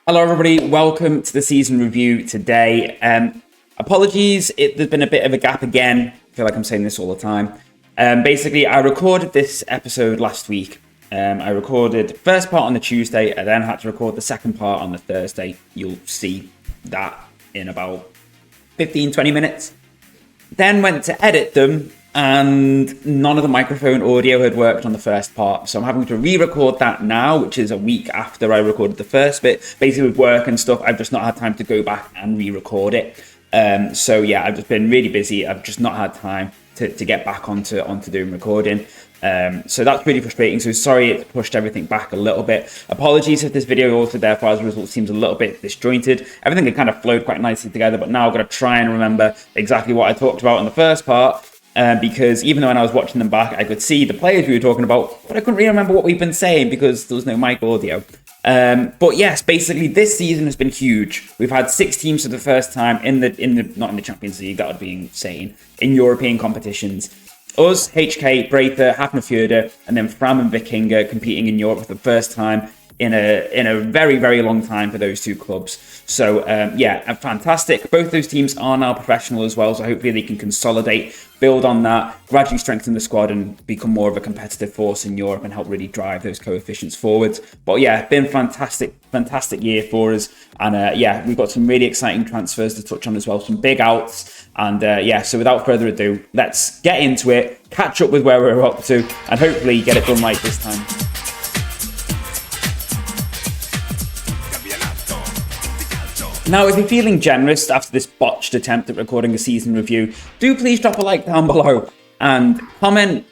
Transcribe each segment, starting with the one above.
Hello, everybody. Welcome to the season review today. Apologies, there's been a bit of a gap again. I feel like I'm saying this all the time. Basically, I recorded this episode last week. I recorded the first part on the Tuesday. I then had to record the second part on the Thursday. You'll see that in about 15-20 minutes. Then went to edit them, and none of the microphone audio had worked on the first part. So I'm having to re-record that now, which is a week after I recorded the first bit. Basically with work and stuff, I've just not had time to go back and re-record it. So yeah, I've just been really busy. I've just not had time to get back onto doing recording. So that's really frustrating. So sorry it's pushed everything back a little bit. Apologies if this video also therefore as a result seems a little bit disjointed. Everything had kind of flowed quite nicely together, but now I've got to try and remember exactly what I talked about in the first part. Because even though when I was watching them back, I could see the players we were talking about, but I couldn't really remember what we've been saying because there was no mic audio. But yes, basically this season has been huge. We've had 6 teams for the first time in the not in the Champions League, that would be insane, in European competitions. Us, HK, Breither, Hafnarfjordur, and then Fram and Vikinga competing in Europe for the first time in a very, very long time for those two clubs. So yeah, fantastic. Both those teams are now professional as well, so hopefully they can consolidate, build on that, gradually strengthen the squad and become more of a competitive force in Europe and help really drive those coefficients forwards. But yeah, been fantastic year for us. And yeah, we've got some really exciting transfers to touch on as well, some big outs. And yeah, so without further ado, let's get into it, catch up with where we're up to, and hopefully get it done right this time. Now, if you're feeling generous after this botched attempt at recording a season review, do please drop a like down below and comment,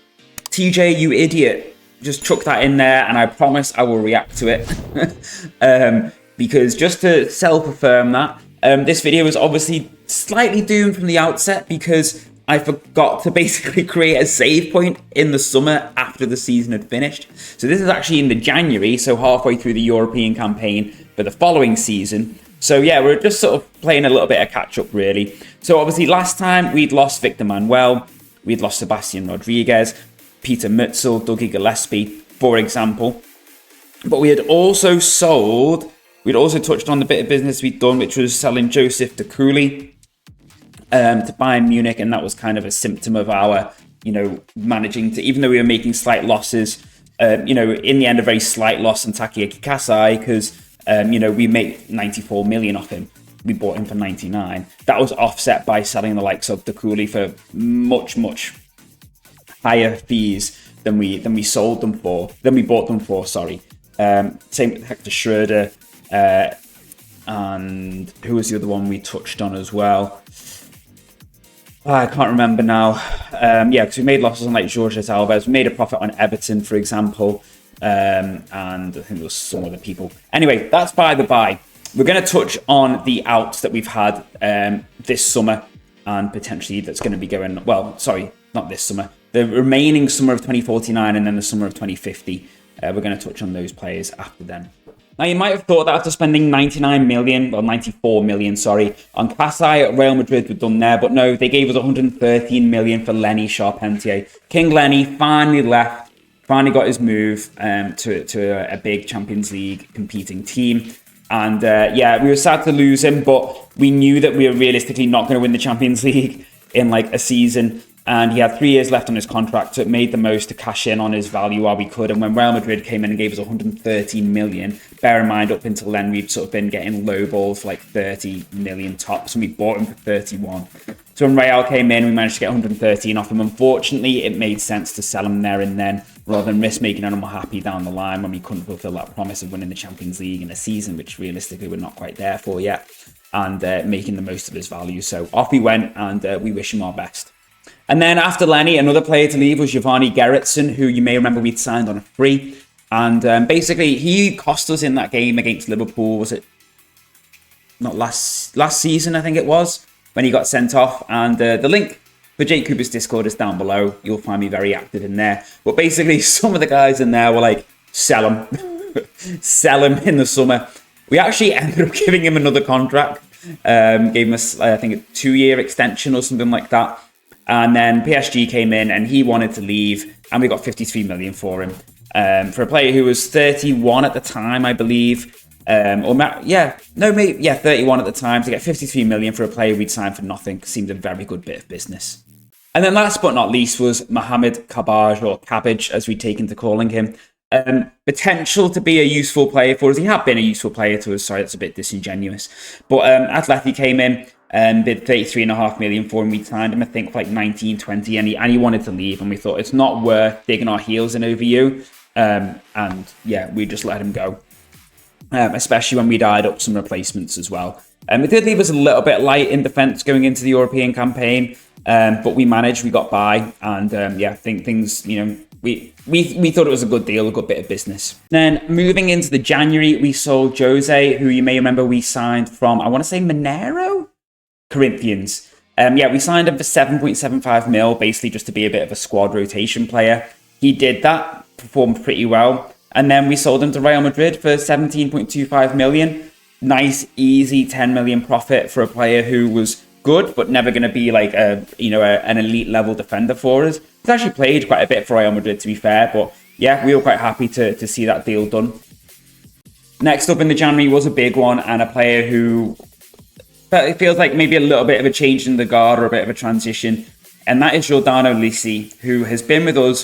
TJ, you idiot. Just chuck that in there and I promise I will react to it. Because just to self-affirm that, this video was obviously slightly doomed from the outset because I forgot to basically create a save point in the summer after the season had finished. So this is actually in the January, so halfway through the European campaign for the following season. So yeah, we're just sort of playing a little bit of catch up really. So obviously last time we'd lost Victor Manuel, we'd lost Sebastian Rodriguez, Peter Mützel, Dougie Gillespie, for example. But we had also we'd also touched on the bit of business we'd done, which was selling Joseph AKUREYRI to Bayern Munich, and that was kind of a symptom of our, managing to, even though we were making slight losses, in the end a very slight loss on Takeaki Kasai because we made 94 million off him. We bought him for 99. That was offset by selling the likes of AKUREYRI for much higher fees than we bought them for. Sorry. Same with Hector Schroeder, and who was the other one we touched on as well? I can't remember now. Yeah, because we made losses on like Jorge Alves. We made a profit on Everton, for example. And I think there was some other people. Anyway, that's by the by. We're going to touch on the outs that we've had this summer and potentially that's going to be going, well, sorry, not this summer. The remaining summer of 2049 and then the summer of 2050. We're going to touch on those players after then. Now, you might have thought that after spending 94 million, on Kasai at Real Madrid, we're done there. But no, they gave us 113 million for Lenny Charpentier. King Lenny finally left, finally got his move to a big Champions League competing team. And yeah, we were sad to lose him, but we knew that we were realistically not going to win the Champions League in like a season. And he had 3 years left on his contract, so it made the most to cash in on his value while we could. And when Real Madrid came in and gave us 113 million, bear in mind, up until then, we'd sort of been getting low balls for like 30 million tops, and we bought him for 31. So when Real came in, we managed to get 113 off him. Unfortunately, it made sense to sell him there and then, rather than risk making anyone happy down the line when we couldn't fulfill that promise of winning the Champions League in a season, which realistically we're not quite there for yet, and making the most of his value. So off he went, and we wish him our best. And then after Lenny, another player to leave was Giovanni Gerritsen, who you may remember we'd signed on a free. And basically, he cost us in that game against Liverpool. Was it not last season, I think it was, when he got sent off. And the link for Jake Cooper's Discord is down below. You'll find me very active in there. But basically, some of the guys in there were like, sell him. Sell him in the summer. We actually ended up giving him another contract. Gave him, I think, a 2-year extension or something like that. And then PSG came in and he wanted to leave, and we got 53 million for him. For a player who was 31 at the time, I believe. Maybe 31 at the time. To get 53 million for a player we'd signed for nothing seemed a very good bit of business. And then last but not least was Mohamed Kabaj, or Cabbage, as we'd taken to calling him. Potential to be a useful player for us. He had been a useful player to us. Sorry, that's a bit disingenuous. But Atleti came in and bid 33.5 million for him. We signed him, I think, for like 19, 20, and he wanted to leave. And we thought it's not worth digging our heels in over you. We just let him go. Especially when we died up some replacements as well. It did leave us a little bit light in defence going into the European campaign, but we managed, we got by, and I think things, we thought it was a good deal, a good bit of business. Then moving into the January, we sold Jose, who you may remember we signed from, I want to say Monero? Corinthians. We signed him for 7.75 mil, basically just to be a bit of a squad rotation player. He did that, performed pretty well. And then we sold him to Real Madrid for 17.25 million. Nice, easy 10 million profit for a player who was good, but never going to be like an elite level defender for us. He's actually played quite a bit for Real Madrid, to be fair, but yeah, we were quite happy to see that deal done. Next up in the January was a big one, and a player who it feels like maybe a little bit of a change in the guard or a bit of a transition, and that is Giordano Lisi, who has been with us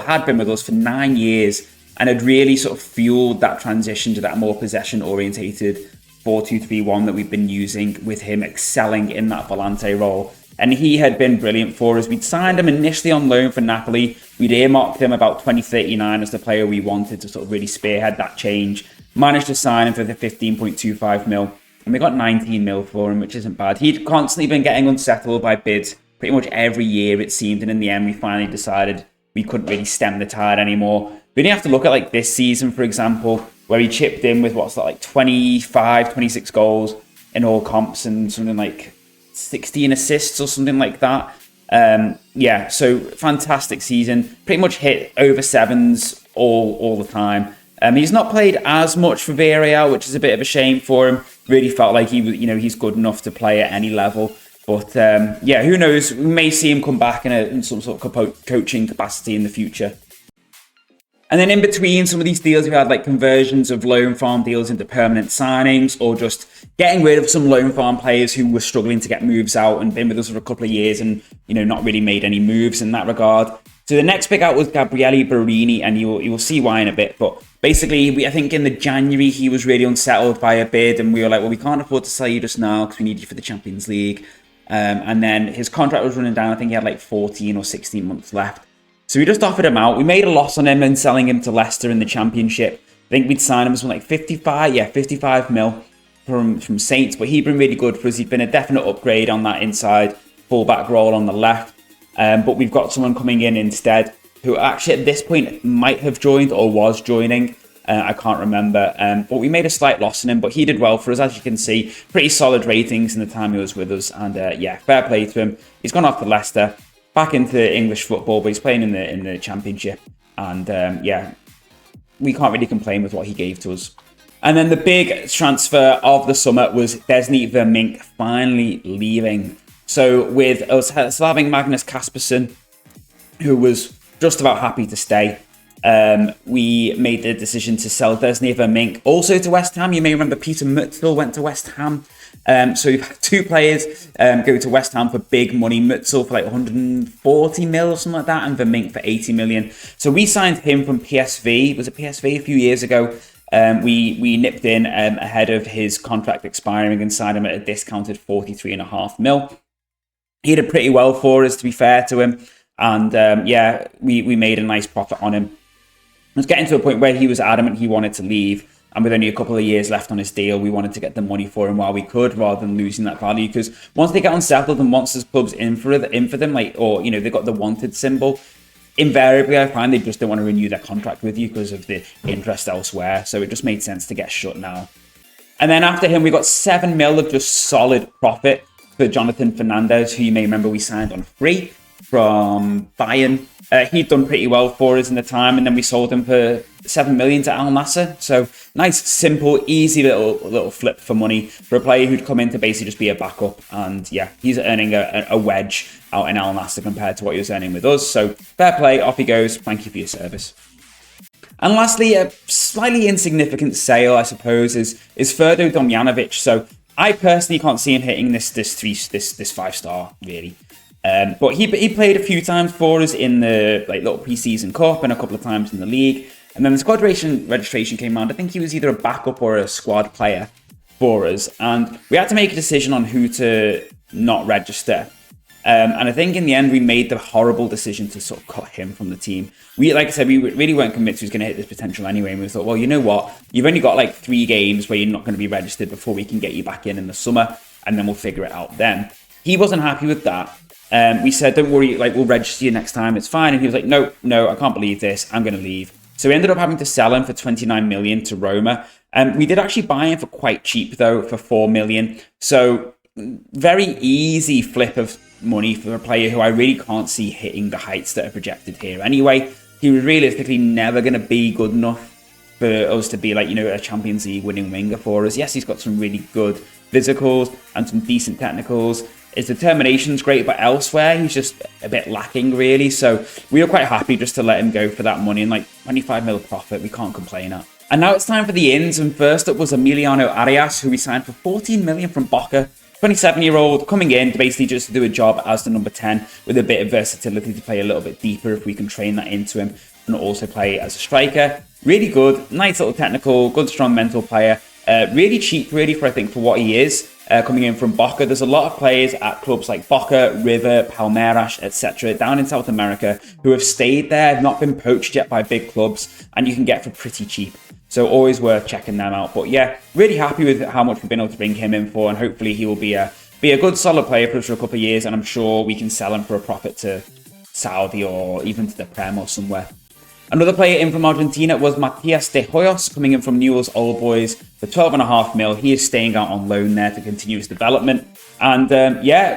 had been with us for 9 years, and had really sort of fueled that transition to that more possession-orientated 4-2-3-1 that we've been using, with him excelling in that volante role. And he had been brilliant for us. We'd signed him initially on loan for Napoli. We'd earmarked him about 2039 as the player we wanted to sort of really spearhead that change. Managed to sign him for the 15.25 mil. And we got 19 mil for him, which isn't bad. He'd constantly been getting unsettled by bids pretty much every year, it seemed. And in the end, we finally decided we couldn't really stem the tide anymore. We didn't have to look at like this season, for example, where he chipped in with 25, 26 goals in all comps and something like 16 assists or something like that. So fantastic season. Pretty much hit over sevens all the time. He's not played as much for Villarreal, which is a bit of a shame for him. Really felt like he's good enough to play at any level. But who knows? We may see him come back in some sort of coaching capacity in the future. And then in between some of these deals, we had like conversions of loan farm deals into permanent signings, or just getting rid of some loan farm players who were struggling to get moves out and been with us for a couple of years and, not really made any moves in that regard. So the next big out was Gabriele Barini, and you will see why in a bit. But basically, I think in the January, he was really unsettled by a bid, and we were like, well, we can't afford to sell you just now because we need you for the Champions League. And then his contract was running down. I think he had like 14 or 16 months left. So we just offered him out. We made a loss on him and selling him to Leicester in the Championship. I think we'd signed him for like 55 mil from Saints. But he'd been really good for us. He'd been a definite upgrade on that inside fullback role on the left. But we've got someone coming in instead who actually at this point might have joined or was joining. I can't remember. But we made a slight loss on him. But he did well for us, as you can see. Pretty solid ratings in the time he was with us. And fair play to him. He's gone off to Leicester. Back into English football, but he's playing in the Championship. And we can't really complain with what he gave to us. And then the big transfer of the summer was Desni Vermink finally leaving. So with us still having Magnus Kaspersen, who was just about happy to stay, we made the decision to sell Desni Vermink also to West Ham. You may remember Peter Mutzel went to West Ham. So we've had two players go to West Ham for big money. Mutzel for like 140 mil or something like that, and Vermink for 80 million. So we signed him from PSV. Was it PSV a few years ago? We nipped in ahead of his contract expiring and signed him at a discounted 43.5 mil. He did pretty well for us, to be fair to him. And we made a nice profit on him. It was getting to a point where he was adamant he wanted to leave. And with only a couple of years left on his deal, we wanted to get the money for him while we could, rather than losing that value. Because once they get unsettled and once there's clubs in for them, like, or they've got the wanted symbol, invariably I find they just don't want to renew their contract with you because of the interest elsewhere. So it just made sense to get shut now. And then after him, we got 7 mil of just solid profit for Jonathan Fernandez, who you may remember we signed on free from Bayern. He'd done pretty well for us in the time, and then we sold him for 7 million to Al Nassr. So nice, simple, easy little flip for money for a player who'd come in to basically just be a backup. And he's earning a wedge out in Al Nassr compared to what he was earning with us. So fair play, off he goes. Thank you for your service. And lastly, a slightly insignificant sale, I suppose, is Ferdo Domjanovic. So I personally can't see him hitting this 5-star really. But he played a few times for us in the little preseason cup and a couple of times in the league. And then the squad registration came around. I think he was either a backup or a squad player for us. And we had to make a decision on who to not register. And I think in the end, we made the horrible decision to sort of cut him from the team. Like I said, we really weren't convinced he was going to hit this potential anyway. And we thought, well, you know what? You've only got 3 games where you're not going to be registered before we can get you back in the summer. And then we'll figure it out then. He wasn't happy with that. We said, don't worry, we'll register you next time. It's fine. And he was like, no, I can't believe this. I'm going to leave. So we ended up having to sell him for 29 million to Roma. We did actually buy him for quite cheap, though, for 4 million. So very easy flip of money for a player who I really can't see hitting the heights that are projected here. Anyway, he was realistically never going to be good enough for us to be a Champions League winning winger for us. Yes, he's got some really good physicals and some decent technicals. His determination's great, but elsewhere he's just a bit lacking, really. So we were quite happy just to let him go for that money and 25 mil profit. We can't complain at. And now it's time for the ins. And first up was Emiliano Arias, who we signed for 14 million from Boca. 27-year-old coming in to basically just do a job as the number 10 with a bit of versatility to play a little bit deeper if we can train that into him, and also play as a striker. Really good, nice little technical, good strong mental player. Really cheap, really, for what he is. Coming in from Boca. There's a lot of players at clubs like Boca, River, Palmeiras, etc. down in South America who have stayed there, have not been poached yet by big clubs, and you can get for pretty cheap. So always worth checking them out. But yeah, really happy with how much we've been able to bring him in for, and hopefully he will be a good solid player for us for a couple of years, and I'm sure we can sell him for a profit to Saudi or even to the Prem or somewhere. Another player in from Argentina was Matias de Hoyos, coming in from Newell's Old Boys for 12.5 mil. He is staying out on loan there to continue his development. And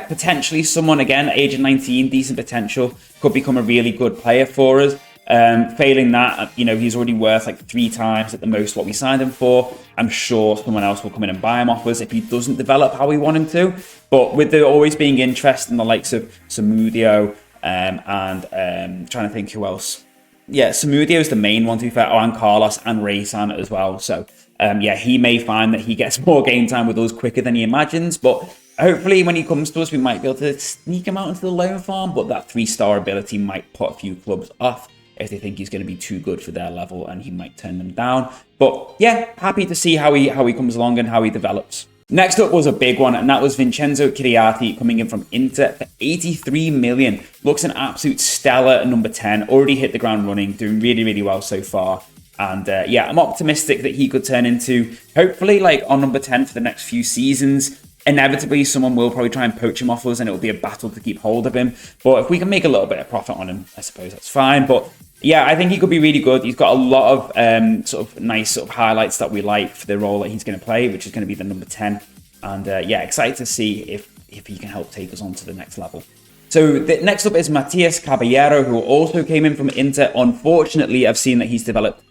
potentially someone, again, age of 19, decent potential, could become a really good player for us. Failing that, he's already worth 3 times at the most what we signed him for. I'm sure someone else will come in and buy him off us if he doesn't develop how we want him to. But with there always being interest in the likes of Samudio and trying to think who else. Yeah, Samudio is the main one, to be fair. Oh, and Carlos and Raysan as well. So, he may find that he gets more game time with us quicker than he imagines. But hopefully when he comes to us, we might be able to sneak him out into the loan farm. But that 3-star ability might put a few clubs off if they think he's going to be too good for their level, and he might turn them down. But yeah, happy to see how he comes along and how he develops. Next up was a big one, and that was Vincenzo Chiriati coming in from Inter for 83 million. Looks an absolute stellar number 10. Already hit the ground running, doing really, really well so far. And I'm optimistic that he could turn into, hopefully, on number 10 for the next few seasons. Inevitably, someone will probably try and poach him off us, and it will be a battle to keep hold of him. But if we can make a little bit of profit on him, I suppose that's fine. But yeah, I think he could be really good. He's got a lot of nice highlights that we like for the role that he's going to play, which is going to be the number 10. And excited to see if he can help take us on to the next level. So next up is Matias Caballero, who also came in from Inter. Unfortunately, I've seen that he's developed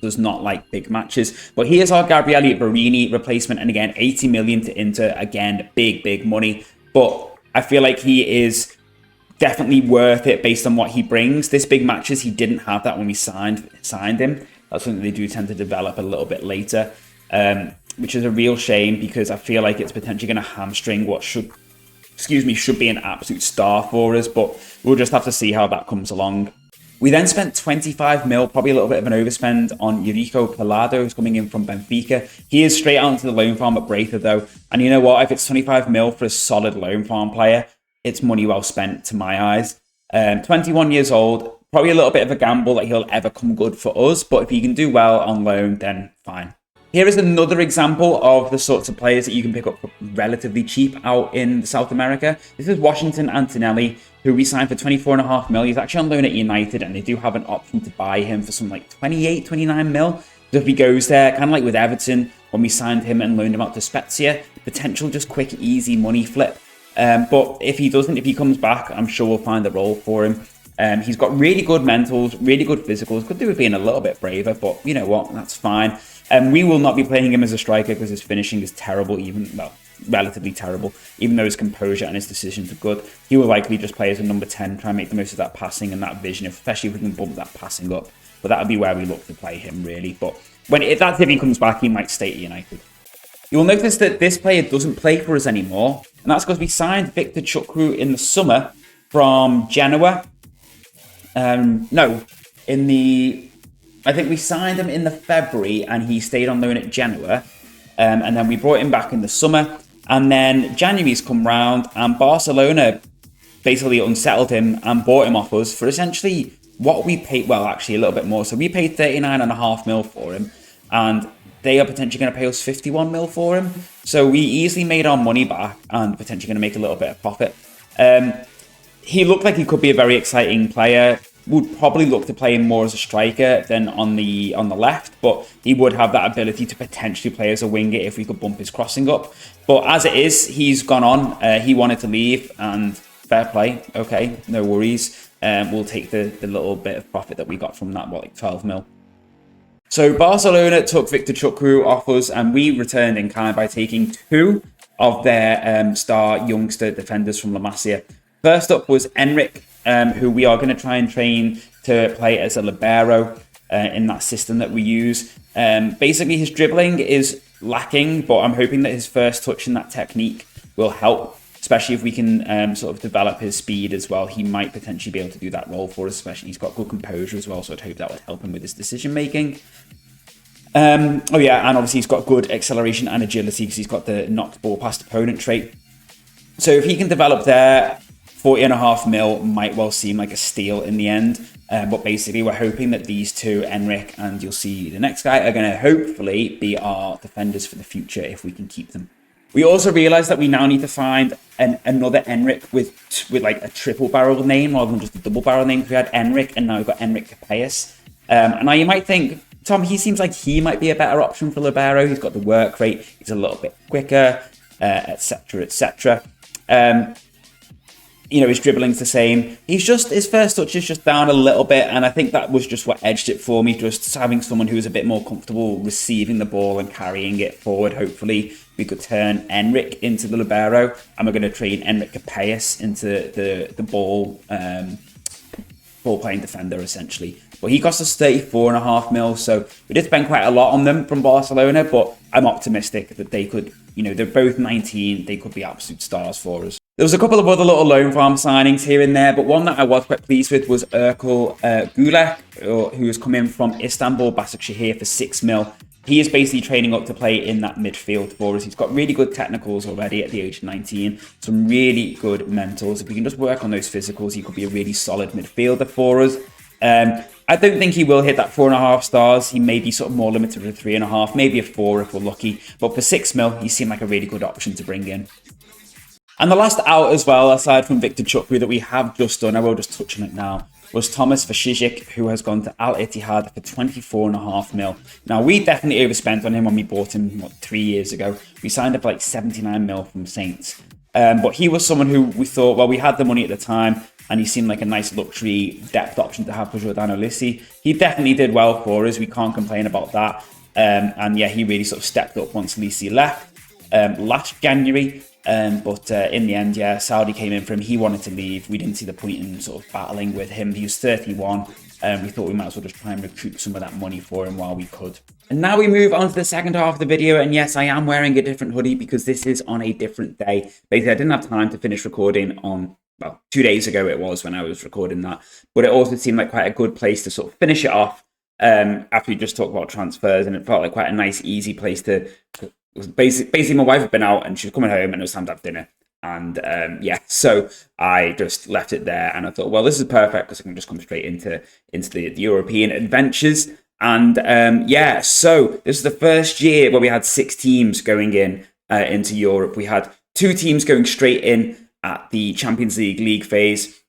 does not like big matches, but he is our Gabriele Barini replacement, and again 80 million to Inter. Again, big money, but I feel like he is definitely worth it based on what he brings. This big matches, he didn't have that when we signed him. That's something they do tend to develop a little bit later, which is a real shame, because I feel like it's potentially going to hamstring what should be an absolute star for us, but we'll just have to see how that comes along. We then spent 25 mil, probably a little bit of an overspend, on Eurico Collado, who's coming in from Benfica. He is straight out into the loan farm at Breither, though. And you know what? If it's 25 mil for a solid loan farm player, it's money well spent to my eyes. 21 years old, probably a little bit of a gamble that he'll ever come good for us. But if he can do well on loan, then fine. Here is another example of the sorts of players that you can pick up relatively cheap out in South America. This is Washington Antonelli, who we signed for 24.5 mil. He's actually on loan at United, and they do have an option to buy him for something like 28, 29 mil. So if he goes there, kind of like with Everton, when we signed him and loaned him out to Spezia, potential just quick, easy money flip. But if he doesn't, if he comes back, I'm sure we'll find a role for him. He's got really good mentals, really good physicals. Could do with being a little bit braver, but you know what? That's fine. We will not be playing him as a striker because his finishing is terrible, relatively terrible, even though his composure and his decisions are good. He will likely just play as a number 10, try and make the most of that passing and that vision, especially if we can bump that passing up. but that would be where we look to play him, really. But that's if he comes back, he might stay at United. You'll notice that this player doesn't play for us anymore, and that's because we signed Victor Chukwu in the summer from Genoa. I think we signed him in the February, and he stayed on loan at Genoa, and then we brought him back in the summer, and then January's come round, and Barcelona basically unsettled him and bought him off us for essentially what we paid, well, actually a little bit more. So we paid 39.5 mil for him, and they are potentially going to pay us 51 mil for him. So we easily made our money back and potentially going to make a little bit of profit. He looked like he could be a very exciting player. Would probably look to play him more as a striker than on the left, but he would have that ability to potentially play as a winger if we could bump his crossing up. But as it is, he's gone on. He wanted to leave, and fair play. Okay, no worries. We'll take the little bit of profit that we got from that, like 12 mil. So Barcelona took Victor Chukwu off us, and we returned in kind by taking 2 of their star youngster defenders from La Masia. First up was Enric, who we are going to try and train to play as a libero in that system that we use. Basically, his dribbling is lacking, but I'm hoping that his first touch in that technique will help, especially if we can sort of develop his speed as well. He might potentially be able to do that role for us, especially he's got good composure as well, so I'd hope that would help him with his decision making. Oh yeah, and obviously he's got good acceleration and agility because he's got the knocked ball past opponent trait. So if he can develop there, 40.5 mil might well seem like a steal in the end. But basically, we're hoping that these two, Enric and you'll see the next guy, are going to hopefully be our defenders for the future if we can keep them. We also realised that we now need to find another Enric with like a triple barrel name rather than just a double barrel name. We had Enric and now we've got Enric Capellas. And now you might think, Tom, he seems like he might be a better option for libero. He's got the work rate, he's a little bit quicker, etc., etc. You know, his dribbling's the same. His first touch is just down a little bit, and I think that was just what edged it for me, just having someone who was a bit more comfortable receiving the ball and carrying it forward. Hopefully, we could turn Enric into the libero, and we're going to train Enric Capellas into the ball-playing defender, essentially. But he cost us 34.5 mil, so we did spend quite a lot on them from Barcelona, but I'm optimistic that they could, you know, they're both 19, they could be absolute stars for us. There was a couple of other little loan farm signings here and there, but one that I was quite pleased with was Erkal Gulak, who has come in from Istanbul Başakşehir for 6 mil. He is basically training up to play in that midfield for us. He's got really good technicals already at the age of 19, some really good mentals. If we can just work on those physicals, he could be a really solid midfielder for us. I don't think he will hit that 4.5 stars. He may be sort of more limited to 3.5, maybe a 4 if we're lucky. But for 6 mil, he seemed like a really good option to bring in. And the last out as well, aside from Victor Chukwu, that we have just done, I will just touch on it now, was Thomas Vasicic, who has gone to Al Ittihad for 24.5 mil. Now, we definitely overspent on him when we bought him, 3 years ago. We signed up like 79 mil from Saints. But he was someone who we thought, well, we had the money at the time, and he seemed like a nice luxury depth option to have for Giordano Lissi. He definitely did well for us. We can't complain about that. And yeah, he really sort of stepped up once Lissi left last January. But in the end, yeah, Saudi came in for him. He wanted to leave. We didn't see the point in sort of battling with him. He was 31. We thought we might as well just try and recoup some of that money for him while we could. And now we move on to the second half of the video. And yes, I am wearing a different hoodie because this is on a different day. Basically, I didn't have time to finish recording on, well, 2 days ago it was when I was recording that. But it also seemed like quite a good place to sort of finish it off after we just talked about transfers. And it felt like quite a nice, easy place to... Basically, my wife had been out and she was coming home and it was time to have dinner. And yeah, so I just left it there and I thought, well, this is perfect because I can just come straight into the European adventures. And yeah, so this is the first year where we had 6 teams going into Europe. We had 2 teams going straight in at the Champions League phase,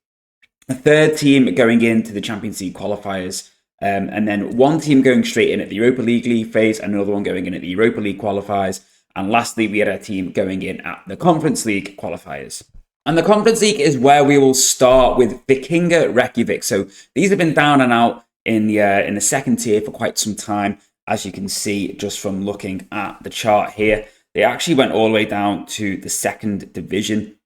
a 3rd team going into the Champions League qualifiers, and then 1 team going straight in at the Europa League phase, and another one going in at the Europa League qualifiers. And lastly, we had a team going in at the Conference League qualifiers. And the Conference League is where we will start with Vikinga Reykjavik. So these have been down and out in the 2nd tier for quite some time, as you can see just from looking at the chart here. They actually went all the way down to the 2nd division.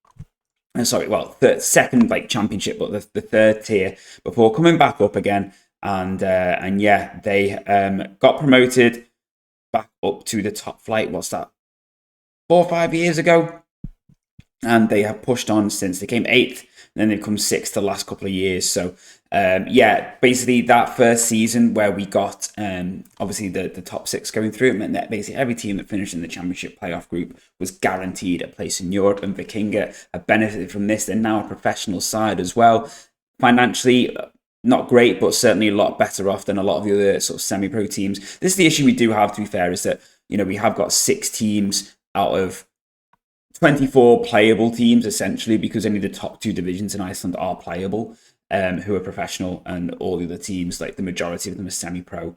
Sorry, well, the 2nd like championship, but the 3rd tier before coming back up again. And yeah, they got promoted back up to the top flight. What's that? 4 or 5 years ago, and they have pushed on since. They came 8th, and then they've come 6th the last couple of years. So yeah, basically that first season where we got obviously the top 6 going through, it meant that basically every team that finished in the championship playoff group was guaranteed a place in Europe, and Vikinga have benefited from this. They're now a professional side as well. Financially, not great, but certainly a lot better off than a lot of the other sort of semi-pro teams. This is the issue we do have, to be fair, is that, we have got 6 teams out of 24 playable teams, essentially, because only the top 2 divisions in Iceland are playable, who are professional, and all the other teams, like the majority of them, are semi-pro.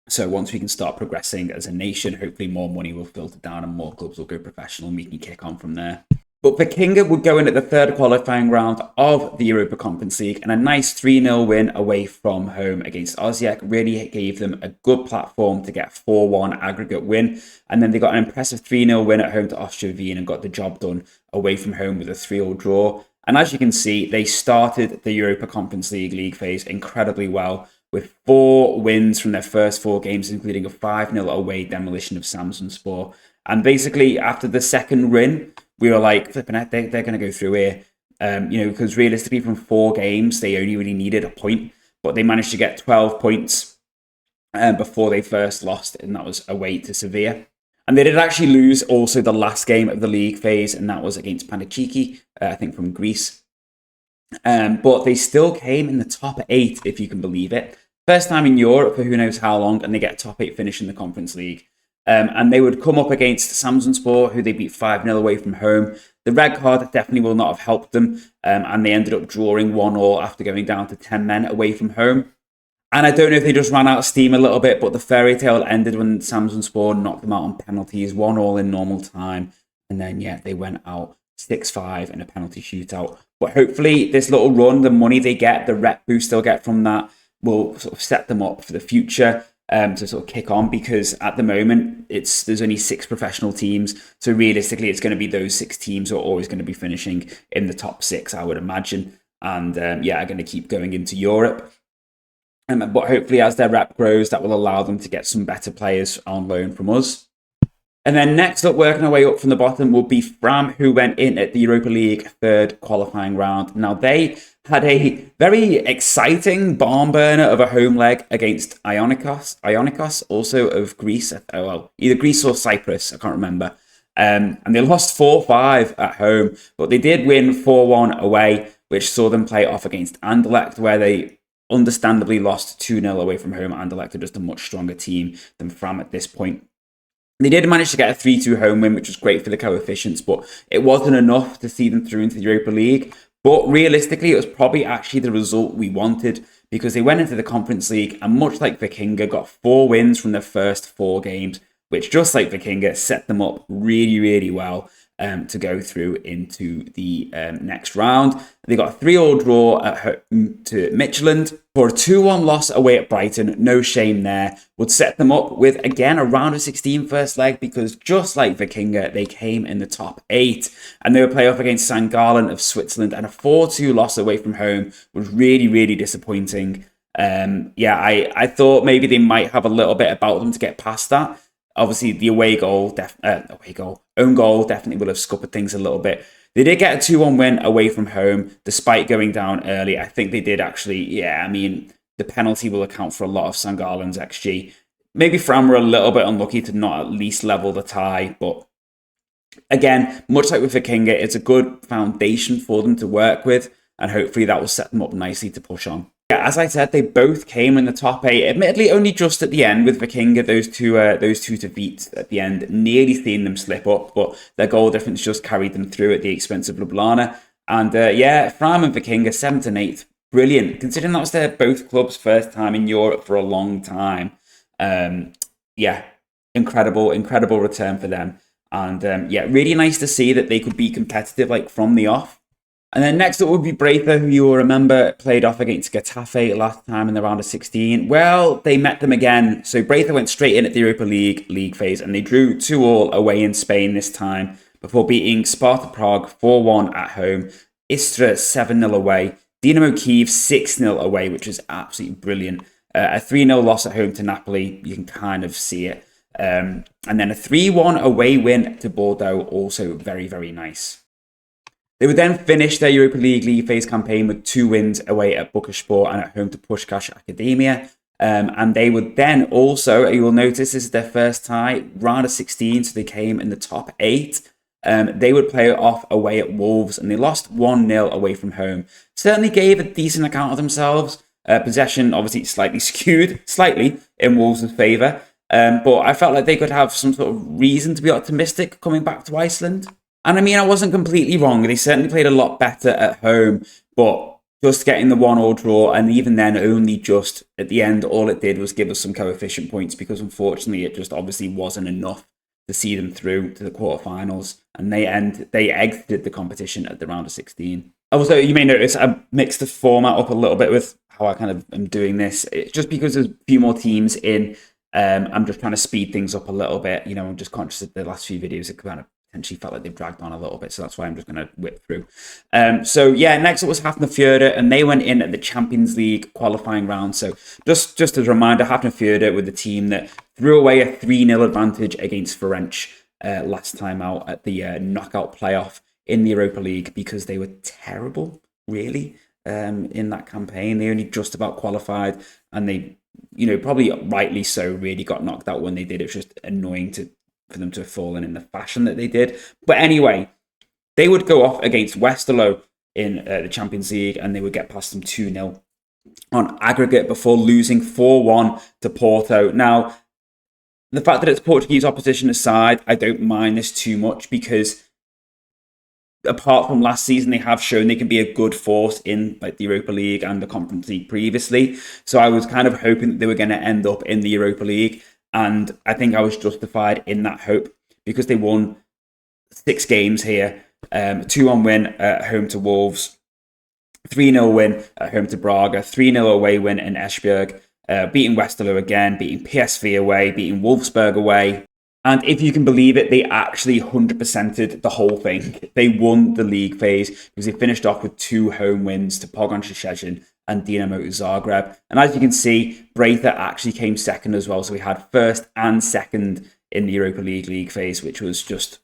So once we can start progressing as a nation, hopefully more money will filter down and more clubs will go professional, and we can kick on from there. But Vikinga would go in at the 3rd qualifying round of the Europa Conference League, and a nice 3-0 win away from home against Osijek really gave them a good platform to get a 4-1 aggregate win. And then they got an impressive 3-0 win at home to Austria Wien and got the job done away from home with a 3-0 draw. And as you can see, they started the Europa Conference League phase incredibly well, with 4 wins from their first 4 games, including a 5-0 away demolition of Samsunspor. And basically, after the second win, we were like, flipping it, they're going to go through here. Because realistically, from 4 games, they only really needed a point. But they managed to get 12 points before they first lost, and that was away to Sevilla. And they did actually lose also the last game of the league phase, and that was against Panathinaikos, I think from Greece. But they still came in the top 8, if you can believe it. First time in Europe for who knows how long, and they get a top 8 finish in the Conference League. And they would come up against Samsunspor, who they beat 5-0 away from home. The red card definitely will not have helped them, and they ended up drawing 1-1 after going down to 10 men away from home. And I don't know if they just ran out of steam a little bit, but the fairy tale ended when Samsunspor knocked them out on penalties, 1-1 in normal time. And then, yeah, they went out 6-5 in a penalty shootout. But hopefully this little run, the money they get, the rep boost they'll get from that, will sort of set them up for the future. To sort of kick on, because at the moment there's only 6 professional teams, so realistically it's going to be those 6 teams who are always going to be finishing in the top 6, I would imagine, and are going to keep going into Europe. But hopefully as their rep grows, that will allow them to get some better players on loan from us. And then next up, working our way up from the bottom, will be Fram, who went in at the Europa League 3rd qualifying round. Now, they had a very exciting barn burner of a home leg against Ionikos, also of Greece. Either Greece or Cyprus, I can't remember. And they lost 4-5 at home, but they did win 4-1 away, which saw them play off against Anderlecht, where they understandably lost 2-0 away from home. Anderlecht are just a much stronger team than Fram at this point. They did manage to get a 3-2 home win, which was great for the coefficients, but it wasn't enough to see them through into the Europa League. But realistically, it was probably actually the result we wanted, because they went into the Conference League and, much like Vikinga, got 4 wins from their first 4 games, which, just like Vikinga, set them up really, really well to go through into the next round. They got a 3-3 draw at home to Midtjylland, for a 2-1 loss away at Brighton. No shame there. Would set them up with, again, a round of 16 first leg, because just like Vikinga, they came in the top 8, and they would play off against St. Gallen of Switzerland, and a 4-2 loss away from home was really, really disappointing. I thought maybe they might have a little bit about them to get past that. Obviously, the own goal definitely will have scuppered things a little bit. They did get a 2-1 win away from home, despite going down early. I think they did actually, the penalty will account for a lot of St. Gallen's XG. Maybe Fram were a little bit unlucky to not at least level the tie, but again, much like with Vikinga, it's a good foundation for them to work with, and hopefully that will set them up nicely to push on. Yeah, as I said, they both came in the top 8. Admittedly, only just at the end with Vikinga, those two defeats at the end, nearly seeing them slip up, but their goal difference just carried them through at the expense of Ljubljana. And Fram and Vikinga, 7th and 8th, brilliant, considering that was their both clubs' first time in Europe for a long time. Incredible return for them. And really nice to see that they could be competitive like from the off. And then next up would be Breither, who you will remember played off against Getafe last time in the round of 16. Well, they met them again. So Breither went straight in at the Europa League phase, and they drew 2-2 away in Spain this time, before beating Sparta Prague 4-1 at home, Istra 7-0 away, Dynamo Kyiv 6-0 away, which is absolutely brilliant. A 3-0 loss at home to Napoli, you can kind of see it. And then a 3-1 away win to Bordeaux, also very, very nice. They would then finish their Europa League phase campaign with 2 wins away at Bukaspor and at home to Puskás Akademia. And they would then also, you will notice this is their first tie, round of 16, so they came in the top 8. They would play it off away at Wolves, and they lost 1-0 away from home. Certainly gave a decent account of themselves. Possession obviously slightly skewed, slightly in Wolves' favour. But I felt like they could have some sort of reason to be optimistic coming back to Iceland. And I mean, I wasn't completely wrong. They certainly played a lot better at home, but just getting the 1-1 draw, and even then only just at the end, all it did was give us some coefficient points, because unfortunately it just obviously wasn't enough to see them through to the quarterfinals, and they exited the competition at the round of 16. Also, you may notice I mixed the format up a little bit with how I kind of am doing this. It's just because there's a few more teams in. I'm just trying to speed things up a little bit. You know, I'm just conscious that the last few videos it kind of potentially felt like they've dragged on a little bit, so that's why I'm just going to whip through. So yeah, next up was Hafnarfjörður, and they went in at the Champions League qualifying round. So just as a reminder, Hafnarfjörður were the team that threw away a 3-0 advantage against Ferenc last time out at the knockout playoff in the Europa League, because they were terrible, really, in that campaign. They only just about qualified, and they, you know, probably rightly so, really got knocked out when they did. It was just annoying for them to have fallen in the fashion that they did. But anyway, they would go off against Westerlo in the Champions League, and they would get past them 2-0 on aggregate before losing 4-1 to Porto. Now, the fact that it's Portuguese opposition aside, I don't mind this too much, because apart from last season, they have shown they can be a good force in like the Europa League and the Conference League previously. So I was kind of hoping that they were going to end up in the Europa League. And I think I was justified in that hope, because they won 6 games here. 2-1 win at home to Wolves, 3-0 win at home to Braga, 3-0 away win in Esbjerg, beating Westerlo again, beating PSV away, beating Wolfsburg away. And if you can believe it, they actually 100%ed the whole thing. They won the league phase because they finished off with 2 home wins to Pogoń Szczecin and Dinamo Zagreb. And as you can see, Braitha actually came second as well. So we had first and second in the Europa League phase, which was just...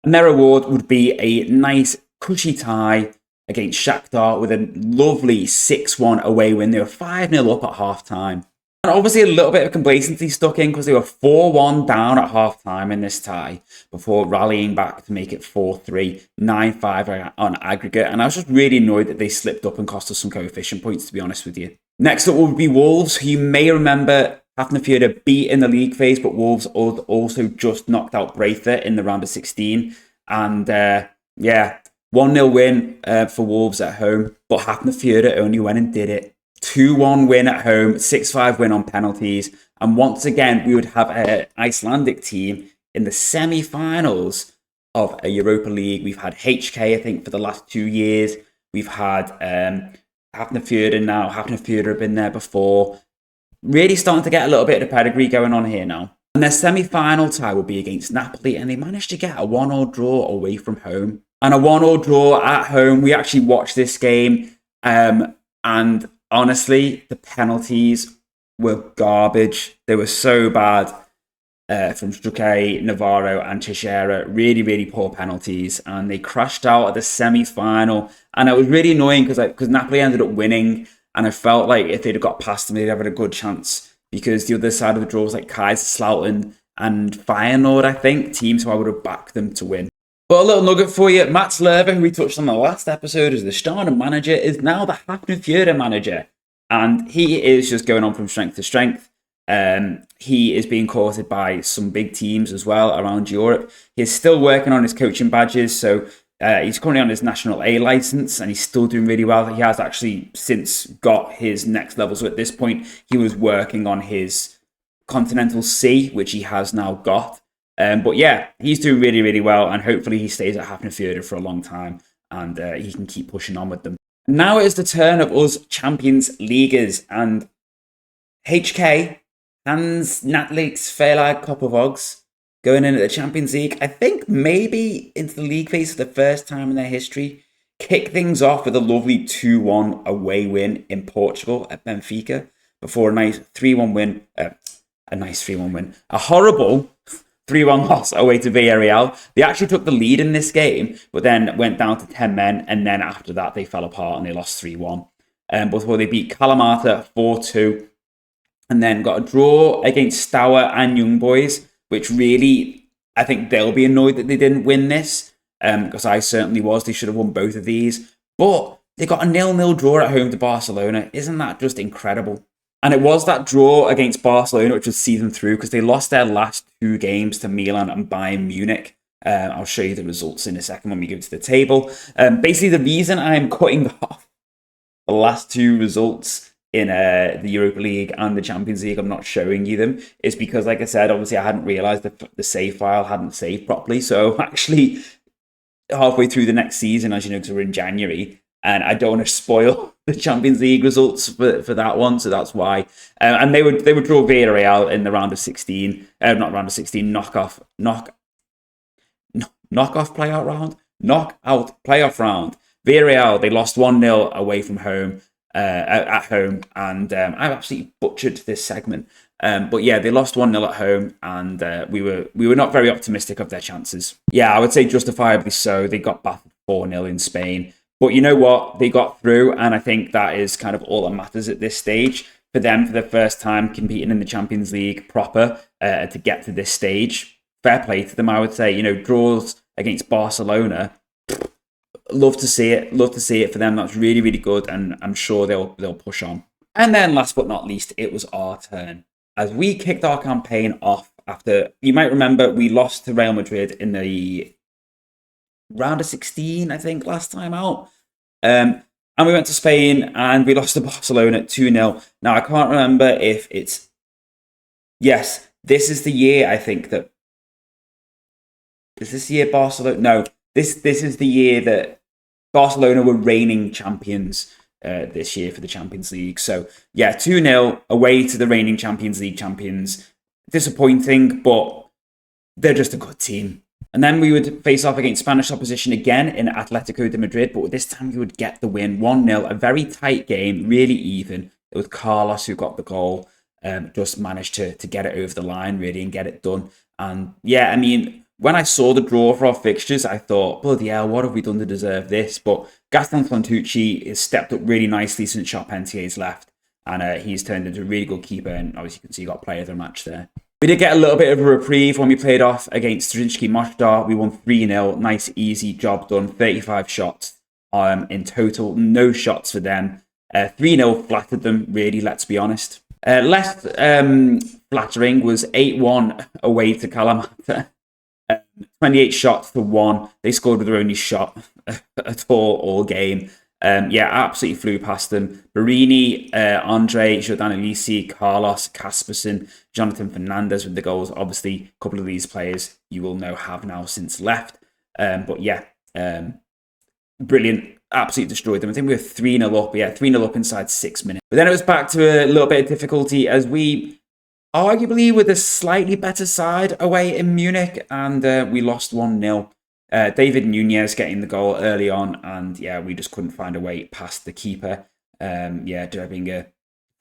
And their reward would be a nice, cushy tie against Shakhtar with a lovely 6-1 away win. They were 5-0 up at half-time. And obviously a little bit of complacency stuck in, because they were 4-1 down at half-time in this tie before rallying back to make it 4-3, 9-5 on aggregate. And I was just really annoyed that they slipped up and cost us some coefficient points, to be honest with you. Next up would be Wolves, who you may remember Hafnarfjörður beat in the league phase, but Wolves also just knocked out Braitha in the round of 16. And yeah, 1-0 win for Wolves at home, but Hafnarfjörður only went and did it. 2-1 win at home, 6-5 win on penalties. And once again, we would have an Icelandic team in the semi-finals of a Europa League. We've had HK, I think, for the last 2 years. We've had Hafnarfjörður now. Hafnarfjörður have been there before. Really starting to get a little bit of pedigree going on here now. And their semi-final tie would be against Napoli, and they managed to get a 1-1 draw away from home. And a 1-1 draw at home. We actually watched this game, and honestly, the penalties were garbage. They were so bad from Struke, Navarro and Teixeira. Really, really poor penalties. And they crashed out at the semi-final. And it was really annoying because Napoli ended up winning. And I felt like if they'd have got past them, they'd have had a good chance. Because the other side of the draw was like Kaiserslautern and Feyenoord, I think. Teams who I would have backed them to win. But a little nugget for you, Mats Lerver, who we touched on the last episode as the Stjarnan manager, is now the Hafnarfjörður manager. And he is just going on from strength to strength. He is being courted by some big teams as well around Europe. He's still working on his coaching badges, so he's currently on his National A license, and he's still doing really well. He has actually since got his next level, so at this point, he was working on his Continental C, which he has now got. But yeah, he's doing really, really well, and hopefully he stays at Hafnarfjörður for a long time, and he can keep pushing on with them. Now it is the turn of us Champions Leaguers, and HK, Hans Natliks Felag Kopovogs, going in at the Champions League. I think maybe into the league phase for the first time in their history. kick things off with a lovely 2-1 away win in Portugal at Benfica before a nice 3-1 win. A horrible 3-1 loss away to Villarreal. They actually took the lead in this game, but then went down to 10 men, and then after that they fell apart and they lost 3-1. Before they beat Kalamata 4-2, and then got a draw against Stour and Young Boys, which really, I think they'll be annoyed that they didn't win this, because I certainly was. They should have won both of these. But they got a 0-0 draw at home to Barcelona. Isn't that just incredible? And it was that draw against Barcelona which would see them through, because they lost their last 2 games to Milan and Bayern Munich. I'll show you the results in a second when we go to the table. Basically, the reason I'm cutting off the last 2 results in the Europa League and the Champions League, I'm not showing you them, is because, like I said, obviously I hadn't realised that the save file hadn't saved properly. So actually, halfway through the next season, as you know, because we're in January, and I don't want to spoil the Champions League results for that one, so that's why. And they would draw Villarreal in the round of 16, not round of 16, knockout playoff round. Villarreal, they lost 1-0 away from home, at home, and I've absolutely butchered this segment. But yeah, they lost 1-0 at home, and we were not very optimistic of their chances. Yeah, I would say justifiably so. They got battered 4-0 in Spain. But you know what? They got through, and I think that is kind of all that matters at this stage. For them, for the first time competing in the Champions League proper, to get to this stage, fair play to them, I would say. You know, draws against Barcelona, love to see it. Love to see it for them. That's really, really good, and I'm sure they'll push on. And then last but not least, it was our turn. As we kicked our campaign off after, you might remember, we lost to Real Madrid in the round of 16, I think, last time out. And we went to Spain and we lost to Barcelona 2-0. Now, I can't remember if it's... Yes, this is the year, I think, that... Is this the year Barcelona... No, this is the year that Barcelona were reigning champions this year for the Champions League. So, yeah, 2-0 away to the reigning Champions League champions. Disappointing, but they're just a good team. And then we would face off against Spanish opposition again in Atletico de Madrid, but this time we would get the win 1-0. A very tight game, really even. It was Carlos who got the goal, just managed to get it over the line, really, and get it done. And yeah, I mean, when I saw the draw for our fixtures, I thought, bloody hell, what have we done to deserve this? But Gaston Fontucci has stepped up really nicely since Charpentier's left, and he's turned into a really good keeper, and obviously you can see he got player of the match there. We did get a little bit of a reprieve when we played off against Zrinjski Mostar. We won 3-0. Nice, easy job done. 35 shots in total. No shots for them. 3-0 flattered them, really, let's be honest. Less flattering was 8-1 away to Kalamata. 28 shots to 1. They scored with their only shot at all game. Yeah, absolutely flew past them. Barini, Andre, Jordan Elisi, Carlos, Kaspersen, Jonathan Fernandez with the goals. Obviously, a couple of these players you will know have now since left. But yeah, brilliant. Absolutely destroyed them. I think we were 3-0 up. Yeah, 3-0 up inside 6 minutes. But then it was back to a little bit of difficulty as we arguably were the slightly better side away in Munich, and we lost 1-0. David Nunez getting the goal early on, and yeah, we just couldn't find a way past the keeper. Yeah, Derbinger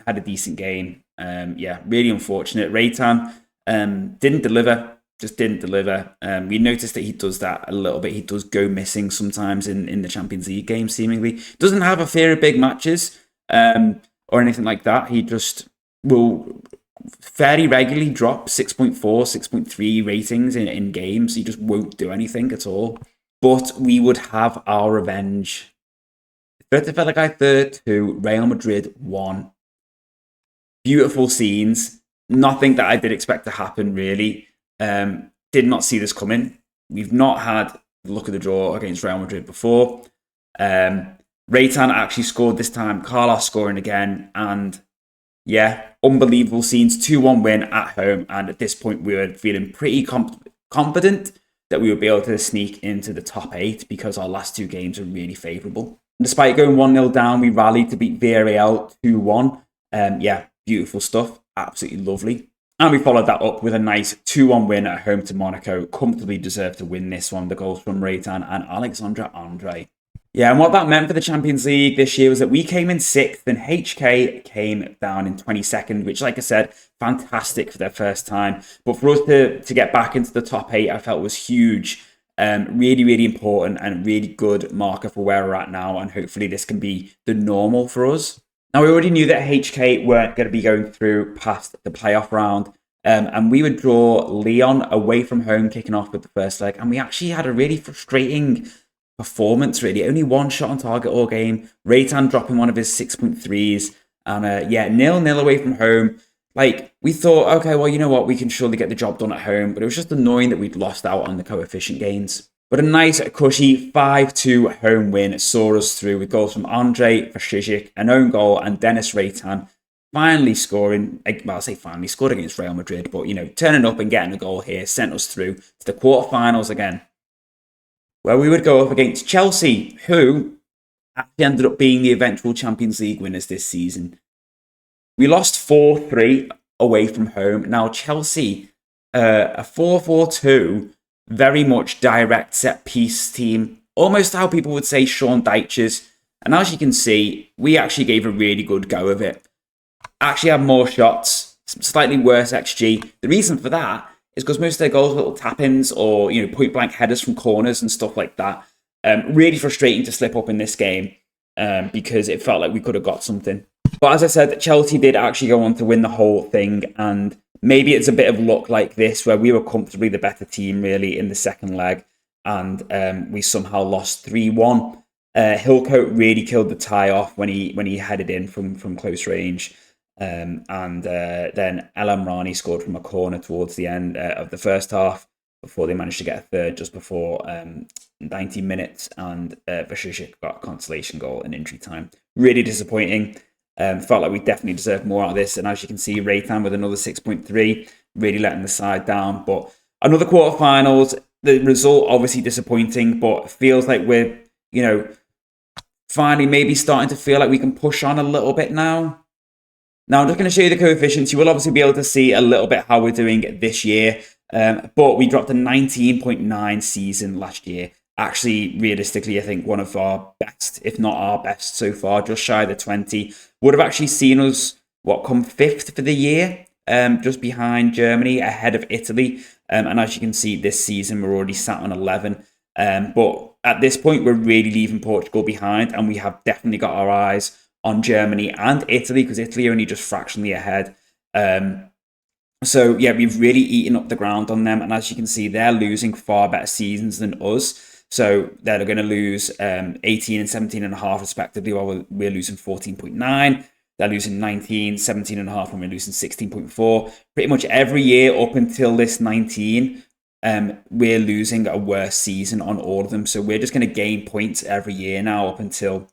had a decent game. Yeah, really unfortunate. Reitan didn't deliver, just didn't deliver. We noticed that he does that a little bit. He does go missing sometimes in the Champions League games, seemingly. Doesn't have a fear of big matches or anything like that. He just will fairly regularly drop 6.4, 6.3 ratings in games. He just won't do anything at all. But we would have our revenge. Felegai 2, Real Madrid 1. Beautiful scenes. Nothing that I did expect to happen, really. Did not see this coming. We've not had the look of the draw against Real Madrid before. Reitan actually scored this time. Carlos scoring again. And yeah, unbelievable scenes. 2-1 win at home. And at this point, we were feeling pretty confident that we would be able to sneak into the top 8 because our last 2 games are really favourable. Despite going 1-0 down, we rallied to beat Villarreal 2-1. Yeah, beautiful stuff. Absolutely lovely. And we followed that up with a nice 2-1 win at home to Monaco. Comfortably deserved to win this one. The goals from Reitan and Alexandre Andre. Yeah, and what that meant for the Champions League this year was that we came in 6th and HK came down in 22nd, which, like I said, fantastic for their first time. But for us to get back into the top 8, I felt was huge. Really, really important and really good marker for where we're at now. And hopefully this can be the normal for us. Now, we already knew that HK weren't going to be going through past the playoff round. And we would draw Leon away from home, kicking off with the first leg. And we actually had a really frustrating performance, really. Only one shot on target all game. Reitan dropping one of his 6.3s. And 0-0 away from home. Like, we thought, okay, well, you know what? We can surely get the job done at home. But it was just annoying that we'd lost out on the coefficient gains. But a nice, cushy 5-2 home win saw us through with goals from Andre Vasicic, an own goal, and Dennis Reitan finally scoring. Well, I say finally, scored against Real Madrid. But, turning up and getting a goal here sent us through to the quarterfinals again, where we would go up against Chelsea, who actually ended up being the eventual Champions League winners this season. We lost 4-3 away from home. Now, Chelsea, a 4-4-2, very much direct set-piece team. Almost how people would say Sean Dyche's. And as you can see, we actually gave a really good go of it. Actually had more shots, slightly worse XG. The reason for that is because most of their goals were little tap-ins or point-blank headers from corners and stuff like that. Really frustrating to slip up in this game because it felt like we could have got something. But as I said, Chelsea did actually go on to win the whole thing, and maybe it's a bit of luck like this where we were comfortably the better team really in the second leg, and we somehow lost 3-1. Hillcoat really killed the tie off when he headed in from close range. Then El Amrani scored from a corner towards the end of the first half before they managed to get a third just before 90 minutes, and Vasicic got a consolation goal in injury time. Really disappointing. Felt like we definitely deserved more out of this, and as you can see, Reitan with another 6.3, really letting the side down. But another quarterfinals, the result obviously disappointing, but feels like we're finally maybe starting to feel like we can push on a little bit now. Now, I'm just going to show you the coefficients. You will obviously be able to see a little bit how we're doing this year. But we dropped a 19.9 season last year. Actually, realistically, I think one of our best, if not our best so far, just shy of the 20. Would have actually seen us, come 5th for the year, just behind Germany, ahead of Italy. And as you can see, this season, we're already sat on 11. But at this point, we're really leaving Portugal behind, and we have definitely got our eyes on Germany and Italy, because Italy are only just fractionally ahead. So, we've really eaten up the ground on them. And as you can see, they're losing far better seasons than us. So they're going to lose 18 and 17.5 respectively, while we're losing 14.9. They're losing 19, 17.5, and we're losing 16.4. Pretty much every year up until this 19, we're losing a worse season on all of them. So we're just going to gain points every year now up until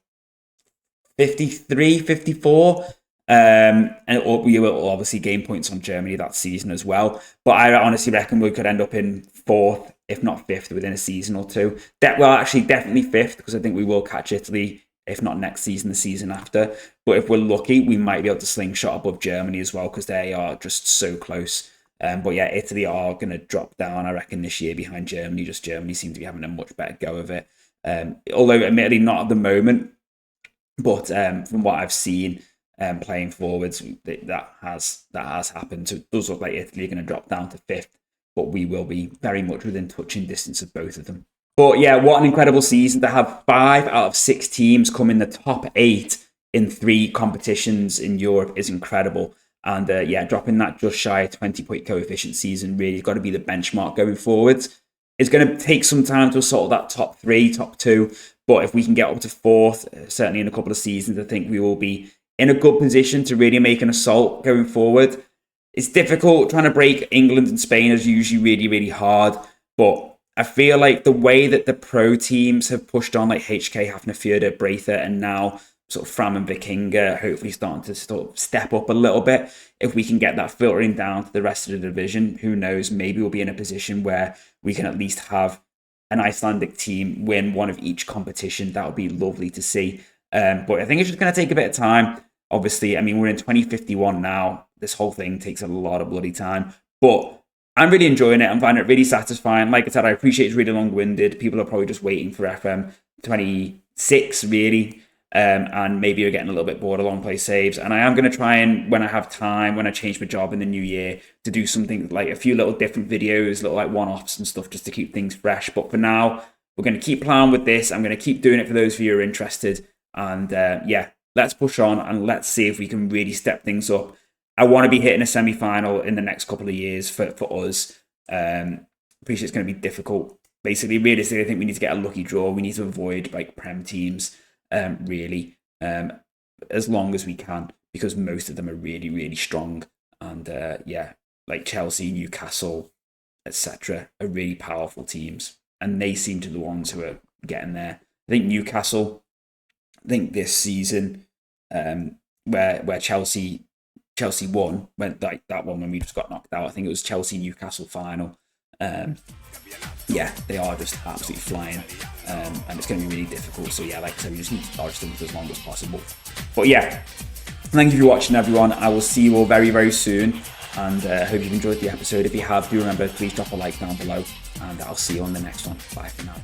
53, 54. And we will obviously gain points on Germany that season as well. But I honestly reckon we could end up in 4th, if not 5th, within a season or two. Actually, definitely 5th, because I think we will catch Italy, if not next season, the season after. But if we're lucky, we might be able to slingshot above Germany as well, because they are just so close. But Italy are going to drop down, I reckon, this year behind Germany. Just Germany seem to be having a much better go of it. Although, admittedly, not at the moment. But from what I've seen, playing forwards, that has happened. So it does look like Italy are going to drop down to 5th, but we will be very much within touching distance of both of them. But what an incredible season to have 5 out of 6 teams come in the top 8 in 3 competitions in Europe is incredible. And dropping that just shy of 20-point coefficient season really has got to be the benchmark going forwards. It's going to take some time to assault that top 3, top 2, but if we can get up to 4th, certainly in a couple of seasons, I think we will be in a good position to really make an assault going forward. It's difficult. Trying to break England and Spain is usually really, really hard. But I feel like the way that the pro teams have pushed on, like HK, Hafnarfjordur, Breither, and now sort of Fram and Vikinga, hopefully starting to sort of step up a little bit. If we can get that filtering down to the rest of the division, who knows? Maybe we'll be in a position where we can at least have an Icelandic team win one of each competition. That would be lovely to see. But I think it's just going to take a bit of time. Obviously, I mean, we're in 2051 now. This whole thing takes a lot of bloody time. But I'm really enjoying it. I'm finding it really satisfying. Like I said, I appreciate it's really long-winded. People are probably just waiting for FM24 6 really. And maybe you're getting a little bit bored of long play saves. And I am going to try and, when I have time, when I change my job in the new year, to do something like a few little different videos, little like one-offs and stuff, just to keep things fresh. But for now, we're going to keep plowing with this. I'm going to keep doing it for those of you who are interested. And yeah, let's push on and let's see if we can really step things up. I want to be hitting a semi-final in the next couple of years for us. Appreciate it's going to be difficult. Basically, realistically, I think we need to get a lucky draw. We need to avoid like Prem teams. Really, as long as we can, because most of them are really, really strong. And yeah, like Chelsea, Newcastle, etc., are really powerful teams. And they seem to be the ones who are getting there. I think Newcastle, this season, where Chelsea won, like that one when we just got knocked out. I think it was Chelsea-Newcastle final. Yeah, they are just absolutely flying, and it's going to be really difficult. So yeah, like I said, we just need to dodge them for as long as possible. But yeah, thank you for watching, everyone. I will see you all very, very soon, and hope you've enjoyed the episode. If you have, do remember, please drop a like down below, and I'll see you on the next one. Bye for now.